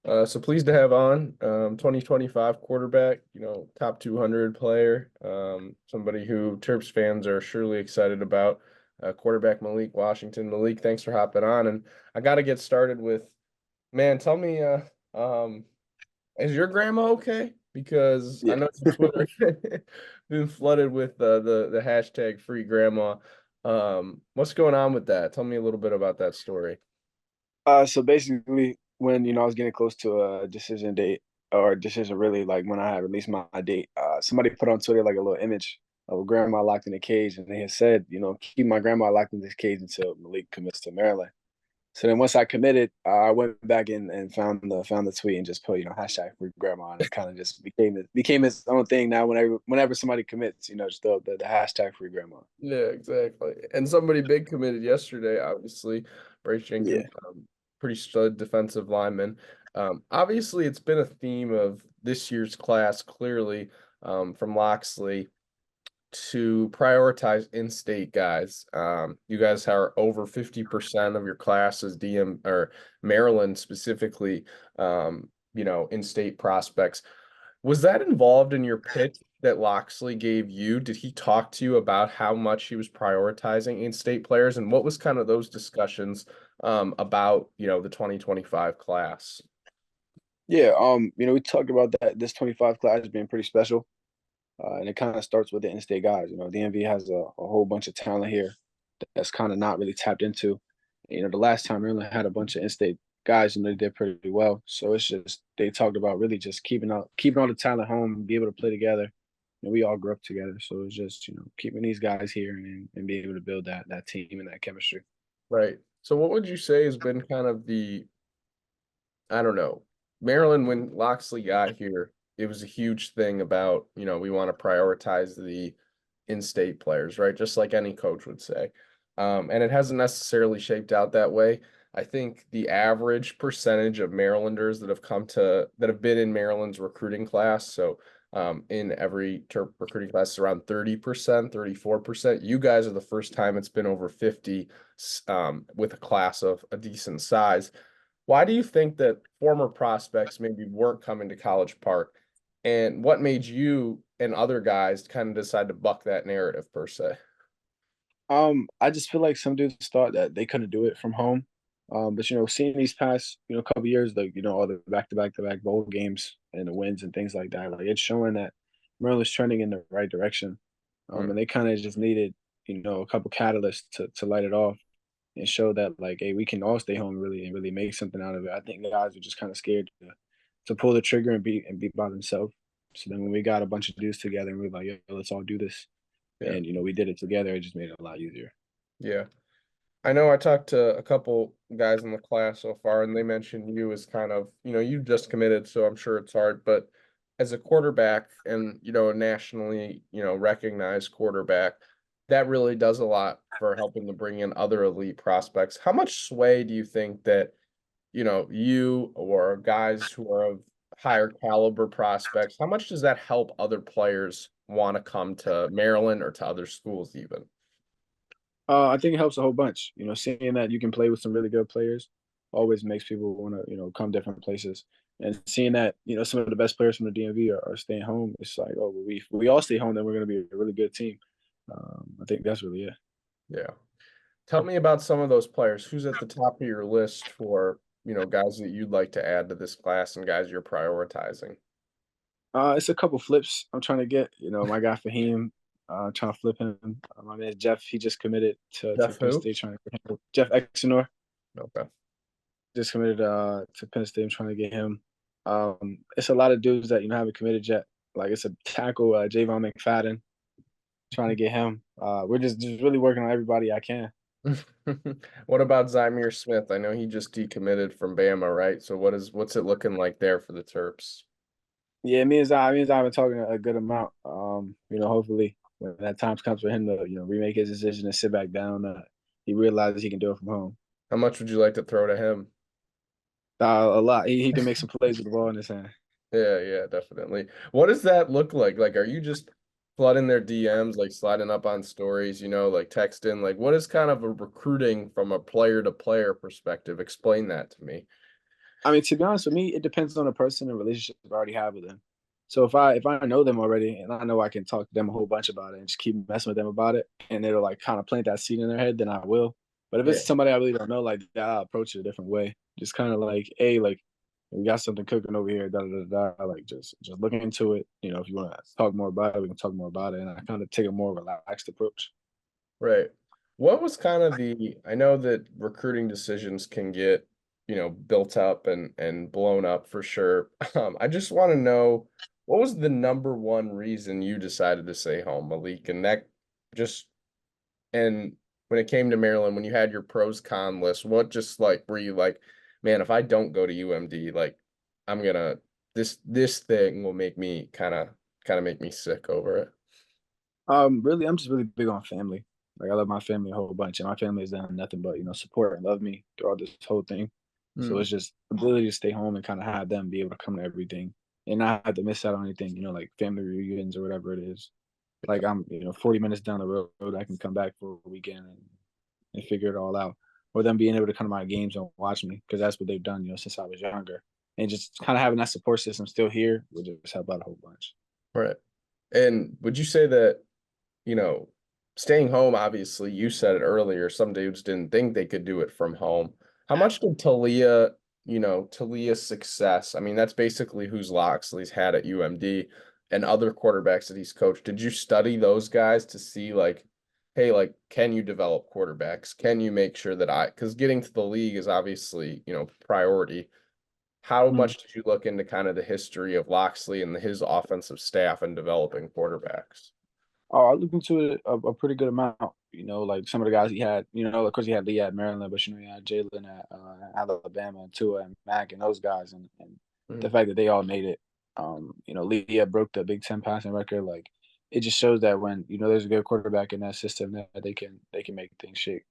So pleased to have on 2025 quarterback, top 200 player, somebody who Terps fans are surely excited about, quarterback Malik Washington. Malik, thanks for hopping on. And I got to get started with, man, tell me, um, is your grandma okay? Because I Yeah. know your Twitter been flooded with the hashtag FreeGrandma. What's going on with that? Tell me a little bit about that story. So basically, when I was getting close to a decision date or a decision really like when I had released my date, somebody put on Twitter like a little image of a grandma locked in a cage, and they had said, keep my grandma locked in this cage until Malik commits to Maryland. So then once I committed, I went back in and found the tweet and just put hashtag free grandma, and it kind of just became its own thing now. Whenever somebody commits, just the hashtag free grandma. Yeah, exactly. And somebody big committed yesterday, obviously. Bryce Yeah. Jenkins, pretty stud defensive lineman. Obviously, it's been a theme of this year's class, clearly, from Locksley to prioritize in-state guys. You guys are over 50% of your class is DM or Maryland specifically, in-state prospects. Was that involved in your pitch that Locksley gave you? Did he talk to you about how much he was prioritizing in-state players, and what was kind of those discussions about, the 2025 class? Yeah, we talked about that this 25 class being pretty special. And it kind of starts with the in-state guys. DMV has a whole bunch of talent here that's kind of not really tapped into. The last time Maryland had a bunch of in-state guys, they did pretty well. So it's just they talked about really just keeping all the talent home, and be able to play together. And we all grew up together, so it's just keeping these guys here and be able to build that team and that chemistry. Right. So what would you say has been kind of the, I don't know, Maryland, when Locksley got here, it was a huge thing about, we want to prioritize the in-state players, right? Just like any coach would say. And it hasn't necessarily shaped out that way. I think the average percentage of Marylanders that have been in Maryland's recruiting class, so in every Terp recruiting class is around 30%, 34%. You guys are the first time it's been over 50, with a class of a decent size. Why do you think that former prospects maybe weren't coming to College Park? And what made you and other guys kind of decide to buck that narrative per se? I just feel like some dudes thought that they couldn't do it from home. But seeing these past, couple years, like, all the back-to-back-to-back bowl games and the wins and things like that, like it's showing that Maryland's trending in the right direction. Hmm. And they kind of just needed, a couple catalysts to light it off and show that like, hey, we can all stay home really and really make something out of it. I think the guys were just kind of scared to pull the trigger and be by themselves. So then when we got a bunch of dudes together and we were like, yeah, let's all do this. Yeah. And we did it together, it just made it a lot easier. Yeah. I know I talked to a couple guys in the class so far, and they mentioned you as kind of, you just committed, so I'm sure it's hard, but as a quarterback and, a nationally, recognized quarterback, that really does a lot for helping to bring in other elite prospects. How much sway do you think that, you or guys who are of higher caliber prospects, how much does that help other players want to come to Maryland or to other schools even? I think it helps a whole bunch. Seeing that you can play with some really good players always makes people want to, come different places. And seeing that, some of the best players from the DMV are staying home, it's like, oh, well, we all stay home, then we're going to be a really good team. I think that's really it. Yeah. Tell me about some of those players. Who's at the top of your list for, guys that you'd like to add to this class and guys you're prioritizing? It's a couple flips I'm trying to get. My guy Fahim, trying to flip him. My man Jeff, he just committed to Jeff Penn who? State, trying to get him. Jeff Exenor Okay. just committed to Penn State. I'm trying to get him. It's a lot of dudes that haven't committed yet. Like it's a tackle, Javon McFadden, trying to get him. We're just really working on everybody I can. What about Zymir Smith? I know he just decommitted from Bama, right? So what's it looking like there for the Terps? Yeah, me and I have been talking a good amount. Hopefully when that time comes for him to remake his decision and sit back down, he realizes he can do it from home. How much would you like to throw to him? A lot. He can make some plays with the ball in his hand. Yeah, yeah, definitely. What does that look like? Like, are you just flooding their DMs, like sliding up on stories, like texting? Like, what is kind of a recruiting from a player to player perspective? Explain that to me. I mean, to be honest with me, it depends on the person and relationship I already have with them. So if I know them already and I know I can talk to them a whole bunch about it and just keep messing with them about it, and it'll like kind of plant that seed in their head, then I will. But if Yeah, it's somebody I really don't know, like that, I'll approach it a different way. Just kind of like, hey, like we got something cooking over here, da da da da. Like just looking into it. You know, if you want to talk more about it, we can talk more about it. And I kind of take a more relaxed approach. right. What was kind of I know that recruiting decisions can get, built up and blown up for sure. I just want to know what was the number one reason you decided to stay home, Malik? And that just and when it came to Maryland, when you had your pros con list, what just like were you like, man, if I don't go to UMD, like I'm gonna this thing will make me kind of make me sick over it. Really, I'm just really big on family. Like I love my family a whole bunch, and my family has done nothing but support and love me throughout this whole thing. So Hmm. it's just ability to stay home and kind of have them be able to come to everything and not have to miss out on anything. Like family reunions or whatever it is. Like I'm 40 minutes down the road, I can come back for a weekend and figure it all out. Or them being able to come to my games and watch me because that's what they've done, since I was younger. And just kind of having that support system still here would just help out a whole bunch. Right. And would you say that, you know, staying home, obviously, you said it earlier, some dudes didn't think they could do it from home. How much did Talia's success, I mean, that's basically who's Loxley's had at UMD and other quarterbacks that he's coached. Did you study those guys to see like, hey, like, can you develop quarterbacks? Can you make sure that because getting to the league is obviously, priority. How Mhm. much did you look into kind of the history of Loxley and his offensive staff and developing quarterbacks? Oh, I looked into it a pretty good amount. Like some of the guys he had. Of course he had Lee at Maryland, but he had Jalen at Alabama and Tua and Mac and those guys, and the Mm, fact that they all made it. Lee had broke the Big Ten passing record. Like it just shows that when there's a good quarterback in that system, that they can make things shake.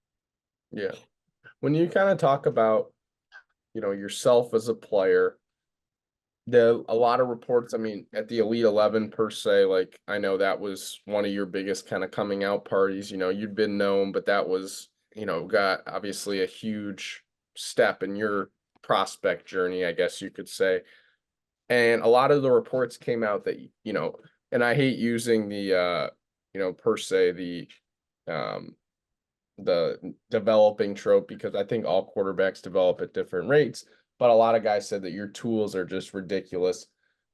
yeah. When you kind of talk about, yourself as a player, a lot of reports, I mean, at the Elite 11 per se, like I know that was one of your biggest kind of coming out parties. You'd been known, but that was, got obviously a huge step in your prospect journey, I guess you could say. And a lot of the reports came out that, and I hate using per se um the developing trope because I think all quarterbacks develop at different rates, but a lot of guys said that your tools are just ridiculous.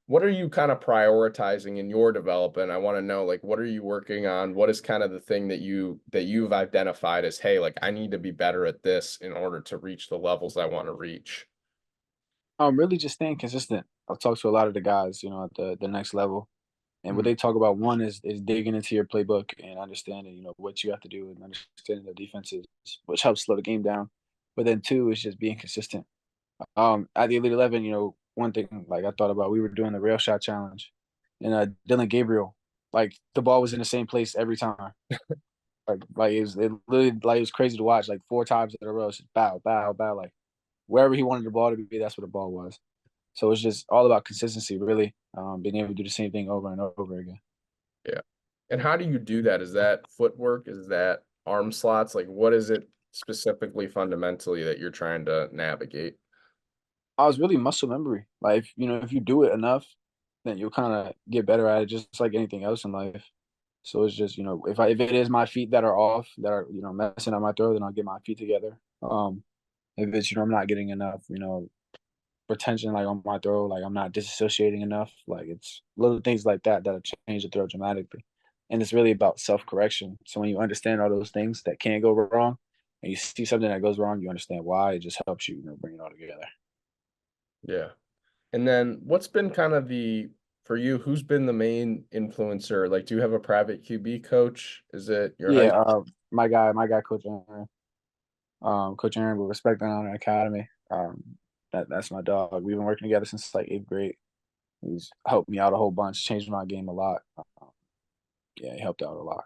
What are you kind of prioritizing in your development? I want to know like what are you working on? What is kind of the thing that you've identified as, hey, like I need to be better at this in order to reach the levels I want to reach? Really just staying consistent. I've talked to a lot of the guys, at the next level. And what Mm, they talk about, one is digging into your playbook and understanding, what you have to do and understanding the defenses, which helps slow the game down. But then two is just being consistent. At the Elite 11, one thing like I thought about, we were doing the rail shot challenge, and Dylan Gabriel, like the ball was in the same place every time. Like it literally like it was crazy to watch. Like four times in a row, it's just bow, bow, bow. Like wherever he wanted the ball to be, that's where the ball was. So it's just all about consistency, really. Being able to do the same thing over and over again. yeah. And how do you do that? Is that footwork? Is that arm slots? Like what is it specifically fundamentally that you're trying to navigate? I was really muscle memory. Like, if you do it enough, then you'll kind of get better at it, just like anything else in life. So it's just, if it is my feet that are off, that are messing up my throw, then I'll get my feet together. If it's I'm not getting enough, retention like on my throw, like I'm not disassociating enough, like it's little things like that that'll change the throw dramatically. And it's really about self correction. So when you understand all those things that can go wrong, and you see something that goes wrong, you understand why. It just helps you, bring it all together. Yeah. And then what's been kind of for you, who's been the main influencer? Like, do you have a private QB coach? Is it your high Yeah, my guy, Coach Aaron, with Respect and Honor Academy. That's my dog. We've been working together since like eighth grade. He's helped me out a whole bunch, changed my game a lot. Yeah, he helped out a lot.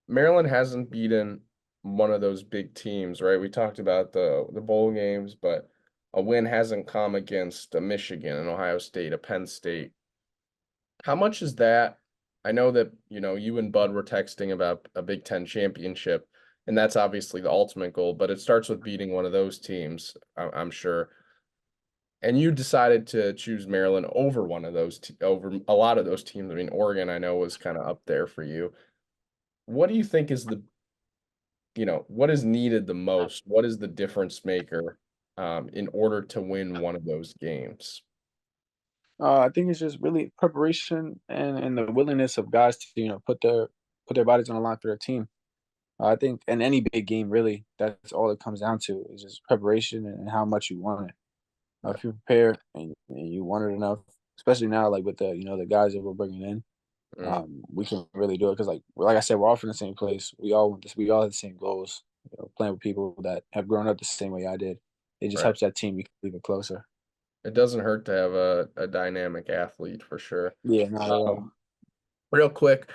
Maryland hasn't beaten one of those big teams, right? We talked about the bowl games, but a win hasn't come against a Michigan, an Ohio State, a Penn State. How much is that? I know that, you and Bud were texting about a Big Ten championship, and that's obviously the ultimate goal, but it starts with beating one of those teams, I'm sure. And you decided to choose Maryland over one of those, over a lot of those teams. I mean, Oregon, I know, was kind of up there for you. What do you think is what is needed the most? What is the difference maker in order to win one of those games? I think it's just really preparation and the willingness of guys to put their bodies on the line for their team. I think in any big game, really, that's all it comes down to is just preparation and how much you want it. Yeah. If you prepare and you want it enough, especially now, like with the guys that we're bringing in, Mm, we can really do it because like I said, we're all from the same place. We all want this. We all have the same goals. Playing with people that have grown up the same way I did, it just right. helps that team be even closer. It doesn't hurt to have a dynamic athlete for sure. Yeah, not at all. Um, Real quick,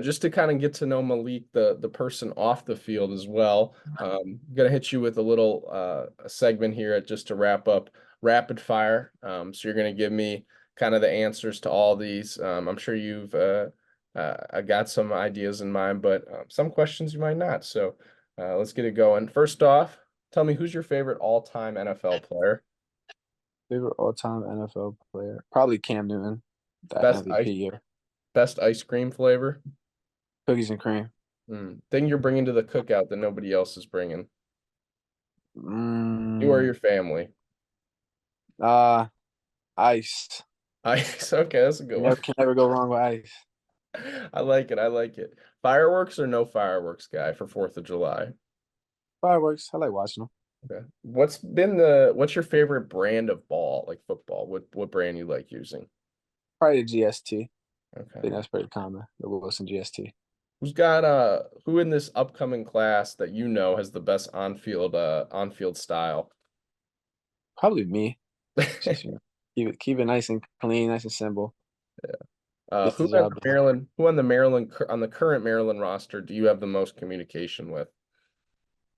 just to kind of get to know Malik, the person off the field as well. Gonna hit you with a little a segment here just to wrap up rapid fire. So you're gonna give me kind of the answers to all these. I'm sure you've got some ideas in mind, but some questions you might not. So let's get it going. First off, tell me who's your favorite all-time NFL player? Favorite all-time NFL player? Probably Cam Newton, that Best MVP ice year. best ice cream flavor? Cookies and cream. Thing you're bringing to the cookout that nobody else is bringing. You or Mm, your family. uh, Ice. Ice. Okay, that's a good You one. never can never go wrong with ice. I like it. I like it. Fireworks or no fireworks guy for 4th of July? Fireworks. I like watching them. Okay. What's your favorite brand of ball, like football? What brand you like using? Probably the GST. I think Okay. that's pretty common. The Wilson GST. Who in this upcoming class that you know has the best on-field style? Probably me. Just keep it nice and clean, nice and simple. Gets Who the at job the done. on the current Maryland roster do you have the most communication with?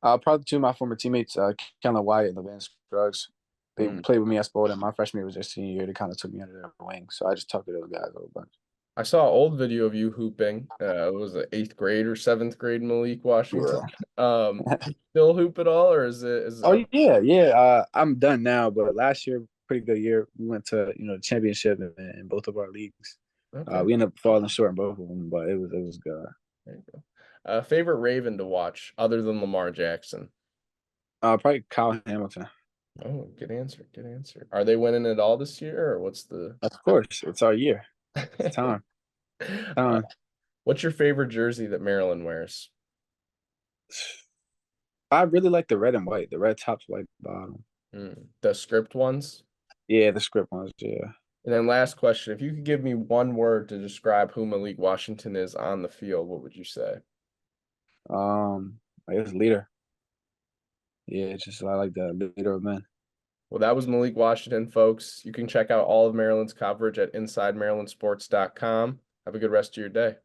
Probably two of my former teammates, Kellen Wyatt and Levan Scruggs. They Hmm. played with me at Spalding. My freshman year was their senior year. They kind of took me under their wing, so I just talked to those guys a little bunch. I saw an old video of you hooping. It was it 8th grade or 7th grade Malik Washington? Yeah. Do you still hoop at all, or is it Oh up? yeah, yeah. I'm done now, but last year, pretty good year. We went to the championship in both of our leagues. Okay, We ended up falling short in both of them, but it was good. there you go. Favorite Raven to watch other than Lamar Jackson? Probably Kyle Hamilton. Oh, good answer. Good answer. Are they winning it all this year, or what's the? Of course, it's our year. It's time. Uh, Time. what's your favorite jersey that Maryland wears? I really like the red and white, the red tops, white bottom. The script ones. Yeah, the script ones. Yeah. And then last question, if you could give me one word to describe who Malik Washington is on the field, what would you say? I guess leader. Yeah, it's just I like the leader of men. Well, that was Malik Washington, folks. You can check out all of Maryland's coverage at InsideMarylandSports.com. Have a good rest of your day.